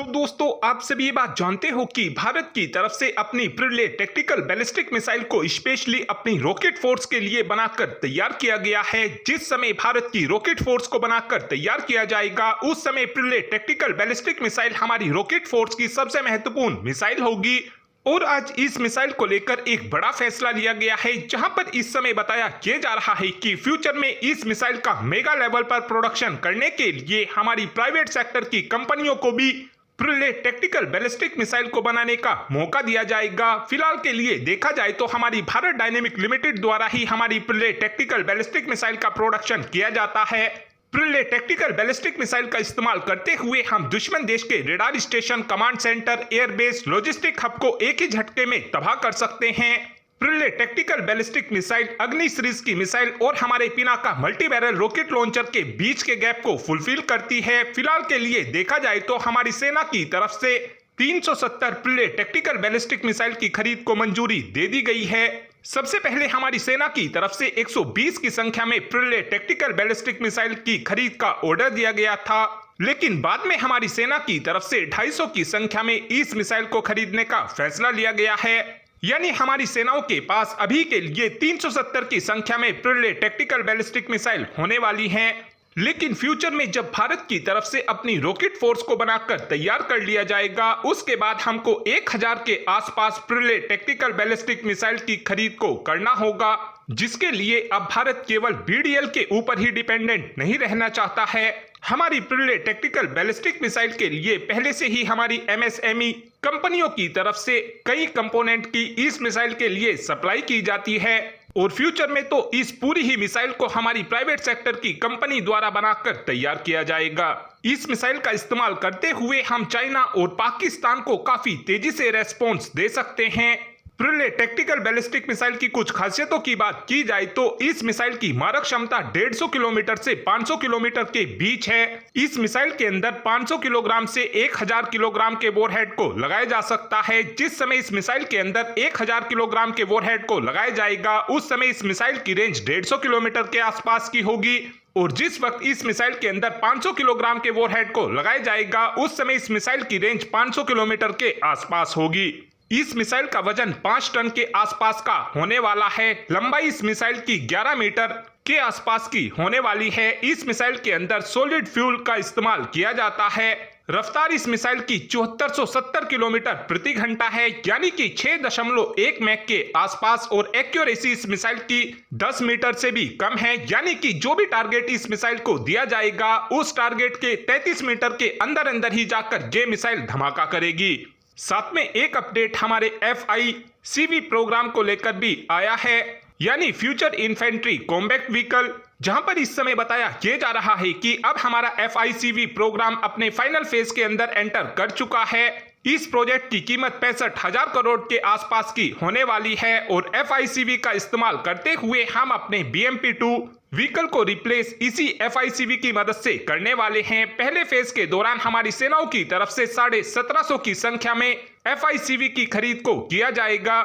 तो दोस्तों, आप सभी ये बात जानते हो कि भारत की तरफ से अपनी प्रिले टैक्टिकल बैलिस्टिक मिसाइल को स्पेशली अपनी रॉकेट फोर्स के लिए बनाकर तैयार किया गया है। जिस समय भारत की रॉकेट फोर्स को बनाकर तैयार किया जाएगा, उस समय प्रिले टैक्टिकल बैलिस्टिक मिसाइल हमारी रॉकेट फोर्स की सबसे महत्वपूर्ण मिसाइल होगी। और आज इस मिसाइल को लेकर एक बड़ा फैसला लिया गया है, जहां पर इस समय बताया किया जा रहा है कि फ्यूचर में इस मिसाइल का मेगा लेवल पर प्रोडक्शन करने के लिए हमारी प्राइवेट सेक्टर की कंपनियों को भी प्रिले टैक्टिकल बैलिस्टिक मिसाइल को बनाने का मौका दिया जाएगा। फिलहाल के लिए देखा जाए तो हमारी भारत डायनेमिक लिमिटेड द्वारा ही हमारी प्रिले टैक्टिकल बैलिस्टिक मिसाइल का प्रोडक्शन किया जाता है। प्रिले टैक्टिकल बैलिस्टिक मिसाइल का इस्तेमाल करते हुए हम दुश्मन देश के radar station, command centre, airbase, logistic hub को एक ही झटके में तबाह कर सकते हैं। प्रिले टैक्टिकल बैलिस्टिक मिसाइल अग्नि सीरीज की मिसाइल और हमारे Pinaka multi barrel rocket launcher के बीच के गैप को फुलफिल करती है। फिलहाल के लिए देखा जाए तो हमारी सेना की तरफ से 370 प्रिले टैक्टिकल बैलिस्टिक मिसाइल की खरीद को मंजूरी दे दी गई है। सबसे पहले हमारी सेना की तरफ से 120 की संख्या में प्रिले टैक्टिकल बैलिस्टिक मिसाइल की खरीद का ऑर्डर दिया गया था, लेकिन बाद में हमारी सेना की तरफ से 250 की संख्या में इस मिसाइल को खरीदने का फैसला लिया गया है। यानी हमारी सेनाओं के पास अभी के लिए 370 की संख्या में प्रिले टैक्टिकल बैलिस्टिक मिसाइल होने वाली हैं। लेकिन फ्यूचर में जब भारत की तरफ से अपनी रॉकेट फोर्स को बनाकर तैयार कर लिया जाएगा, उसके बाद हमको 1000 के आसपास प्रिले टैक्टिकल बैलिस्टिक मिसाइल की खरीद को करना होगा, जिसके लिए अब भारत केवल बीडीएल के ऊपर ही डिपेंडेंट नहीं रहना चाहता है। हमारी प्रिले टैक्टिकल बैलिस्टिक मिसाइल के लिए पहले से ही हमारी एमएसएमई कंपनियों की तरफ से कई कंपोनेंट की इस मिसाइल के लिए सप्लाई की जाती है और फ्यूचर में तो इस पूरी ही मिसाइल को हमारी प्राइवेट सेक्टर की कंपनी द्वारा बनाकर तैयार किया जाएगा। इस मिसाइल का इस्तेमाल करते हुए हम चाइना और पाकिस्तान को काफी तेजी से रेस्पॉन्स दे सकते हैं। प्रिले टैक्टिकल बैलिस्टिक मिसाइल की कुछ खासियतों की बात की जाए तो इस मिसाइल की मारक क्षमता 150 किलोमीटर से 500 किलोमीटर के बीच है। इस मिसाइल के अंदर 500 किलोग्राम से 1000 किलोग्राम के वॉरहेड को लगाया जा सकता है। जिस समय इस मिसाइल के अंदर 1000 किलोग्राम के वॉरहेड को लगाया जाएगा, उस समय इस मिसाइल की रेंज 150 किलोमीटर के आसपास की होगी और जिस वक्त इस मिसाइल के अंदर 500 किलोग्राम के वॉरहेड को लगाया जाएगा, उस समय इस मिसाइल की रेंज 500 किलोमीटर के आसपास होगी। इस मिसाइल का वजन 5 टन के आसपास का होने वाला है। लंबाई इस मिसाइल की 11 मीटर के आसपास की होने वाली है। इस मिसाइल के अंदर सॉलिड फ्यूल का इस्तेमाल किया जाता है। रफ्तार इस मिसाइल की 7470 किलोमीटर प्रति घंटा है, यानी कि 6.1 मैक के आसपास और एक्यूरेसी इस मिसाइल की 10 मीटर से भी कम है, यानी कि जो भी टारगेट इस मिसाइल को दिया जाएगा, उस टारगेट के 33 मीटर के अंदर अंदर ही जाकर ये मिसाइल धमाका करेगी। साथ में एक अपडेट हमारे FICV प्रोग्राम को लेकर भी आया है, यानी फ्यूचर इन्फेंट्री कॉम्बैट व्हीकल, जहां पर इस समय बताया किया जा रहा है कि अब हमारा FICV प्रोग्राम अपने फाइनल फेज के अंदर एंटर कर चुका है। इस प्रोजेक्ट की कीमत 65,000 करोड़ के आसपास की होने वाली है और FICV का इस्तेमाल करते हुए हम अपने BMP-2 व्हीकल को रिप्लेस इसी FICV की मदद से करने वाले हैं। पहले फेज के दौरान हमारी सेनाओं की तरफ से 1750 की संख्या में FICV की खरीद को किया जाएगा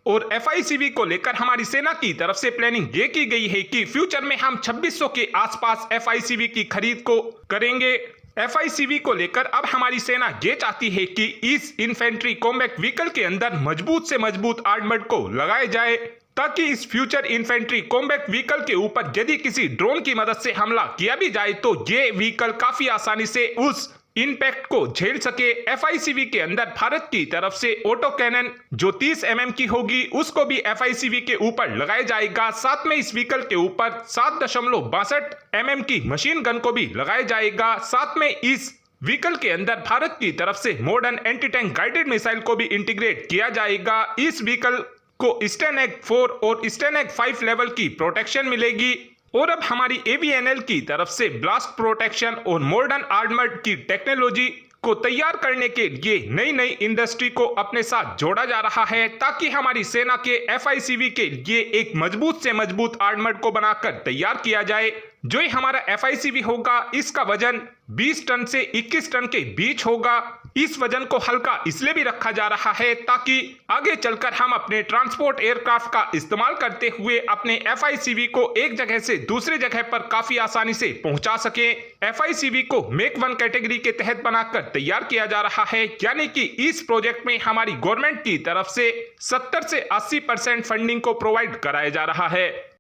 और FICV को लेकर हमारी सेना की तरफ से प्लानिंग ये की गई है कि फ्यूचर में हम 2600 के आसपास FICV की खरीद को करेंगे। FICV को लेकर अब हमारी सेना ये चाहती है कि इस इन्फेंट्री कॉम्बैट व्हीकल के अंदर मजबूत से मजबूत आर्मर्ड को लगाया जाए, ताकि इस फ्यूचर इन्फेंट्री कॉम्बैट व्हीकल के ऊपर यदि किसी ड्रोन की मदद से हमला किया भी जाए तो ये व्हीकल काफी आसानी से उस इंपैक्ट को झेल सके। FICV के अंदर भारत की तरफ से ऑटो कैनन जो 30 mm की होगी, उसको भी FICV के ऊपर लगाया जाएगा। साथ में इस व्हीकल के ऊपर 7.62 mm की मशीन गन को भी लगाया जाएगा। साथ में इस व्हीकल के अंदर भारत की तरफ से modern anti tank guided missile को भी इंटीग्रेट किया जाएगा। इस व्हीकल को स्टैनएग 4 और स्टैनएग 5 लेवल की प्रोटेक्शन मिलेगी और अब हमारी AVNL की तरफ से ब्लास्ट प्रोटेक्शन और मॉडर्न आर्मर्ड की टेक्नोलॉजी को तैयार करने के लिए नई नई इंडस्ट्री को अपने साथ जोड़ा जा रहा है, ताकि हमारी सेना के FICV के लिए एक मजबूत से मजबूत आर्मर्ड को बनाकर तैयार किया जाए। जो ही हमारा FICV होगा, इसका वजन 20 टन से 21 टन के बीच होगा। इस वजन को हल्का इसलिए भी रखा जा रहा है ताकि आगे चलकर हम अपने ट्रांसपोर्ट एयरक्राफ्ट का इस्तेमाल करते हुए अपने FICV को एक जगह से दूसरी जगह पर काफी आसानी से पहुंचा सके। FICV को मेक 1 कैटेगरी के तहत बनाकर तैयार किया जा रहा है, यानी कि इस प्रोजेक्ट में हमारी गवर्नमेंट की तरफ से 70 से 80% फंडिंग को प्रोवाइड कराया जा रहा है।